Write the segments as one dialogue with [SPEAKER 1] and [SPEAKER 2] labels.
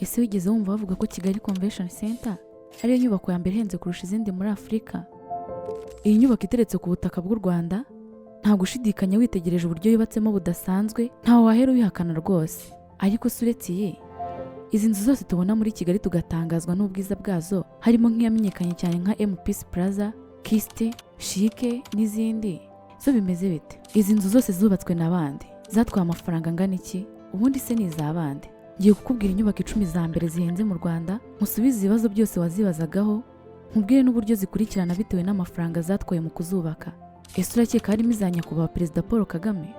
[SPEAKER 1] Ese wigeze wumva bavuga ko Kigali Convention Center ariyo nyubako ya mbere ihenze kurusha izindi muri Afurika? Iyi nyubako iteretse ku butaka bw'u Rwanda, nta gushidikanya witegereje uburyo yubatsemo budasanzwe, ntawe wahera ubihakana rwose. Ariko si uretse iyi, izi nzu zose tubona muri Kigali tugatangazwa n'ubwiza bwazo, harimo nk'iyamenyekanye cyane nka M Peace Plaza, Kiste, Chic n'izindi, zo bimeze bite? Izi nzu zose zubatswe n'abandi, zatwaye amafaranga angana iki? Ubundi se ni iz'abandi? Ngiye kukubwira inyubako 10 za mbere zihenze mu Rwanda, musubize ibibazo byose wazibazagaho, nkubwire n'uburyo zikurikirana bitewe n'amafaranga zatwaye mu kuzubaka. Ese urakeka harimo iza nyakubahwa Perezida Paul Kagame?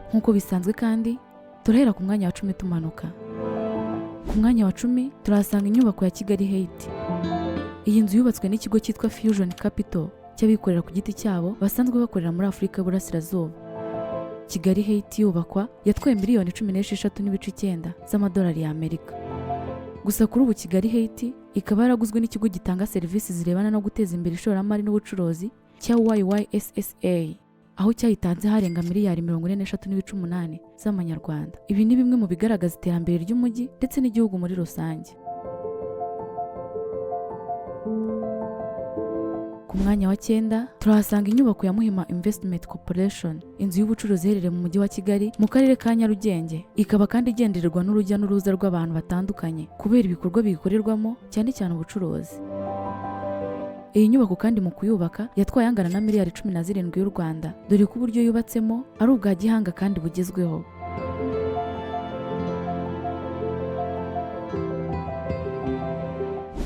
[SPEAKER 1] Nk'uko bisanzwe kandi, turahera ku mwanya wa 10 tumanuka. Ku mwanya wa 10 turahasanga inyubako ya Kigali Heights. Iyi nzu yubatswe n'ikigo cyitwa Fusion Capital cy'abikorera ku giti cyabo basanzwe bakorera muri Afurika y'Uburasirazuba. Kigali Heights yubakwa yatwaye miliyoni 16.9 z'amadolari y'Amerika. Gusa kuri ubu Kigali Heights ikaba yaraguzwe n'ikigo gitanga serivisi zirebana no guteza imbere ishoramari n'ubucuruzi cya YYSSA, aho cyayitanze harenga miliyari 43.8 z'amanyarwanda. Ibi ni bimwe mu bigaragaza iterambere ry'umujyi ndetse n'igihugu muri rusange. Ku mwanya wa 9 turahasanga inyubako ya Muhima Investment Corporation, inzu y'ubucuruzi iherereye mu mujyi wa Kigali mu karere ka Nyarugenge, ikaba kandi igendererwa n'urujya n'uruza rw'abantu batandukanye kubera ibikorwa bikorerwamo cyane cyane ubucuruzi. Iyi nyubako kandi mu kuyubaka yatwaye angana na miliyari 17 y'u Rwanda, dore ko uburyo yubatsemo ari ubwa gihanga kandi bugezweho.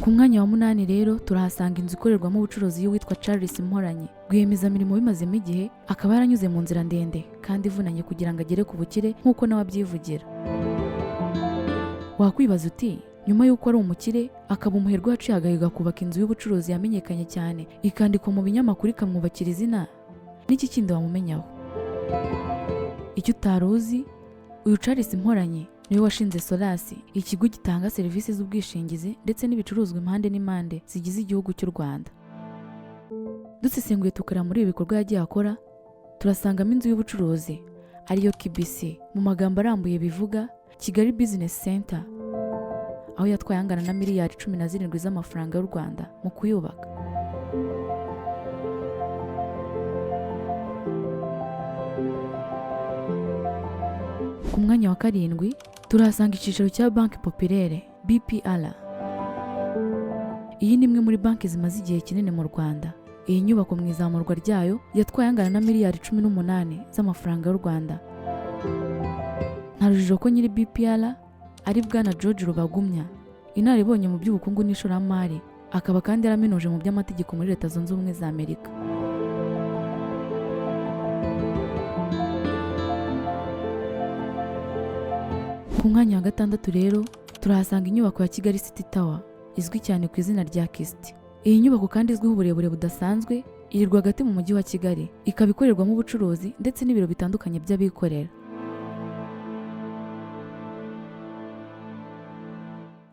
[SPEAKER 1] Ku mwanya wa 8 rero turahasanga inzu ikorerwamo ubucuruzi y'uwitwa Charles Mporanyi, rwiyemezamirimo bimazemo igihe, akaba yaranyuze mu nzira ndende kandi ivunanye kugira ngo agere ku bukire nk'uko nawe abyivugira. Wakwibaza uti, nyuma y'uko ari umukire akaba umuherwe waciye agahiga kubaka inzu y'ubucuruzi yamenyekanye cyane, ikandikwa mu binyamakuru ikamwubakira izina, n'iki kindi wamumenyaho? Icyo utaruzi, uyu Charles Mporanyi niwe washinze Solas, ikigo gitanga serivisi z'ubwishingizi ndetse n'ibicuruzwa impande n'impande zigize igihugu cy'u Rwanda. Dusesenguye tukara muri ibi bikorwa yagiye akora, turasangamo inzu y'ubucuruzi ariyo KBC, mu magambo arambuye bivuga Kigali Business Center, aho yatwaye angana na miliyari 17 z'amafaranga y'u Rwanda mu kuyubaka. Ku mwanya wa 7 turahasanga icyicaro cya Banki Populaire BPR. Iyi ni imwe muri banki zimaze igihe kinini mu Rwanda. Iyi nyubako mu izamurwa ryayo yatwaye angana na miliyari 18 z'amafaranga y'u Rwanda. Nta rujijo ko nyiri BPR ari Bwana George Rubagumya, inararibonye mu by'ubukungu n'ishoramari, akaba kandi yaraminuje mu by'amategeko muri Leta Zunze Ubumwe za Amerika. Ku mwanya wa 6 rero turahasanga inyubako ya Kigali City Tower, izwi cyane ku izina rya Kiste. Iyi nyubako kandi izwiho uburebure budasanzwe, iri rwagati mu mujyi wa Kigali, ikaba ikorerwamo ubucuruzi ndetse n'ibiro bitandukanye by'abikorera.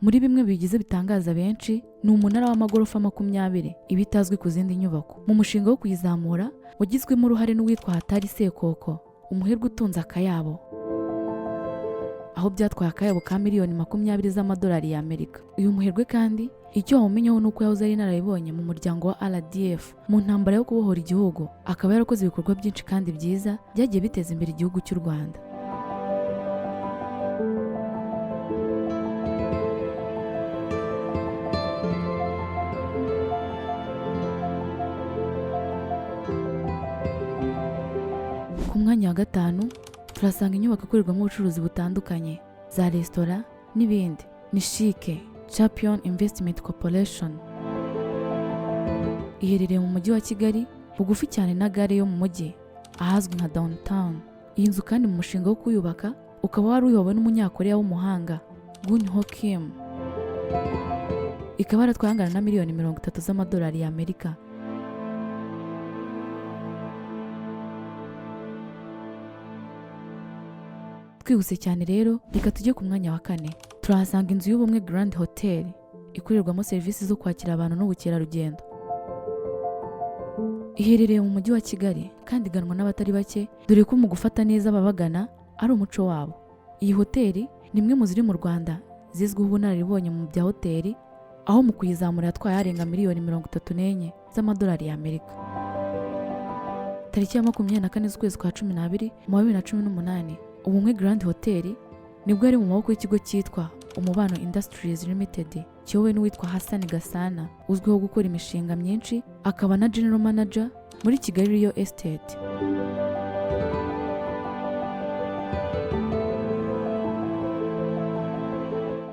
[SPEAKER 1] Muri bimwe bigize bitangaza benshi ni umunara w'amagorofa 20 ibitazwi ku zindi nyubako. Mu mushinga wo kuyizamura wagizwemo uruhare n'uwitwa Hatari Sekoko, umuherwe utunze akayabo, aho byatwaye akayabo ka miliyoni 20 z'amadolari y'Amerika. Uyu muherwe kandi icyo wamumenyaho nuko yahoze ari inararibonye mu muryango wa RDF mu ntambara yo kubohora igihugu, akaba yarakoze ibikorwa byinshi kandi byiza byagiye biteza imbere igihugu cy'u Rwanda. Ku mwanya wa 5 turasanga inyubako ikorerwamo ubucuruzi butandukanye, za resitora n'ibindi. Ni Chic Champion Investment Corporation, iherereye mu mujyi wa Kigali bugufi cyane na gare yo mu mujyi ahazwi nka Downtown. Iyi nzu kandi mu mushinga wo kuyubaka ukaba wari uyobowe n'umunyakoreya w'umuhanga Gun Ho Kim, ikaba yaratwaye angana na miliyoni 30 z'amadolari y'Amerika. Twihuse cyane rero, reka tujye ku mwanya wa 4. Turahasanga inzu y'ubumwe Grand Hotel, ikorerwamo serivisi zo kwakira abantu n'ubukerarugendo. Iherereye mu mujyi wa Kigali kandi iganwa n'abatari bake, dore ko mu gufata neza ababagana ari umuco wabo. Iyi hoteli ni imwe mu ziri mu Rwanda zizwiho ubunararibonye mu bya hoteli, aho mu kuyizamura yatwaye arenga miliyoni 34 z'amadolari y'Amerika. Tariki ya 24 z'ukwezi kwa 12 mu 2018, Ubumwe Grand Hotel nibwo yari mu maboko y'ikigo cyitwa Umubano Industries Limited kiyobowe n'uwitwa Hassan Gasana uzwiho gukora imishinga myinshi, akaba na General Manager muri Kigali Real Estate.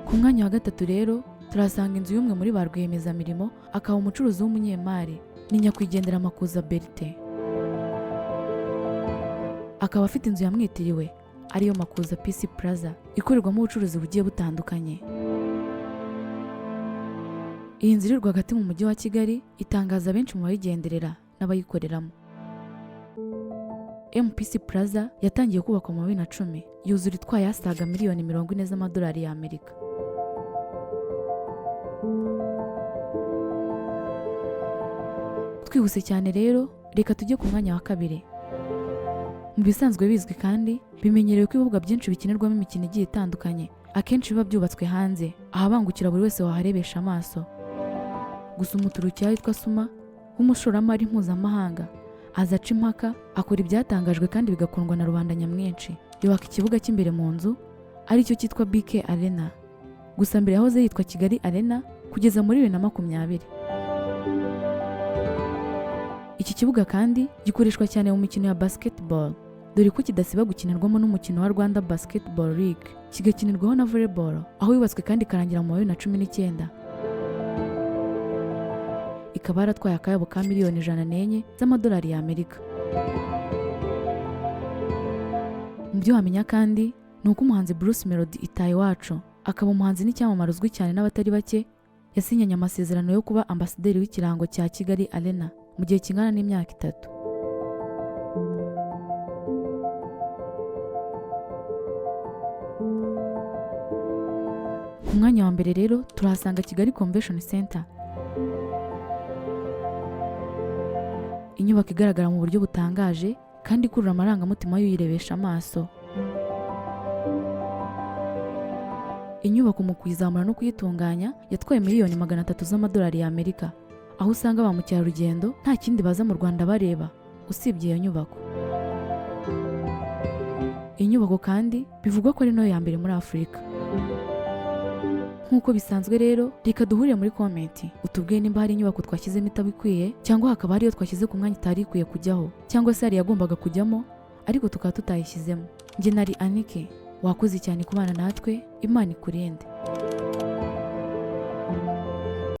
[SPEAKER 1] Ku mwanya wa gatatu rero turasanga inzu y'umwe muri ba rwiyemezamirimo, akaba umucuruzi w'umunyemari, ni nyakwigendera Makuza Bertin. Akaba afite inzu yamwitiriwe ariyo Makuza Peace Plaza ikorerwamo ubucuruzi bugiye butandukanye. Iyi nzu iri rwagati mu mujyi wa Kigali itangaza benshi mu bayigenderera n'abayikoreramo. MPC Plaza yatangiye kubakwa mu 2010, yuzura itwaye asaga miliyoni 40 z'amadolari y'Amerika. Twihuse cyane rero, reka tujye ku mwanya wa kabiri. Mu bisanzwe bizwi kandi bimenyerewe ko ibibuga byinshi bikinirwamo imikino igiye itandukanye akenshi biba byubatswe hanze, ahabangukira buri wese waharebesha amaso. Gusa umuturukira witwa Suma w'umushoramari mpuzamahanga aza aca impaka, akora ibyatangajwe kandi bigakundwa na rubanda nyamwinshi. Yubaka ikibuga cy'imbere mu nzu aricyo cyitwa BK Arena. Gusa mbere yahoze yitwa Kigali Arena kugeza muri 2020. Iki kibuga kandi gikoreshwa cyane mu mikino ya basketball, dore ko kidasiba gukinirwamo n'umukino wa Rwanda Basketball League, kigakinirwaho na volleyball, aho yubatswe kandi karangira mu 2019. Ikaba yaratwaye akayabo ka miliyoni 104 z'amadolari y'Amerika. Mu byo wamenya kandi ni uko umuhanzi Bruce Melody Itayiwacu, akaba umuhanzi n'icyamamare uzwi cyane n'abatari bake, yasinyanye amasezerano yo kuba ambasaderi w'ikirango cya Kigali Arena mu gihe kingana n'imyaka 3. Ku mwanya wa mbere rero turahasanga Kigali Convention Center, inyubako igaragara mu buryo butangaje kandi ikurura amarangamutima y'uyirebesha amaso. Inyubako mu kuyizamura no kuyitunganya yatwaye miliyoni 300 z'amadolari y'Amerika, aho usanga ba mukerarugendo nta kindi baza mu Rwanda bareba usibye iyo nyubako. Inyubako kandi bivugwa ko ari nayo ya mbere muri Afurika. Nk'uko bisanzwe rero, reka duhurire muri komenti utubwiye nimba hari inyubako twashyizemo itabikwiye, cyangwa hakaba hariyo twashyize ku mwanya itari ikwiye kujyaho, cyangwa se hari yagombaga kujyamo ariko tukaba tutayishyizemo. Njye nari Anike, wakoze cyane kubana natwe, Imana ikurinde.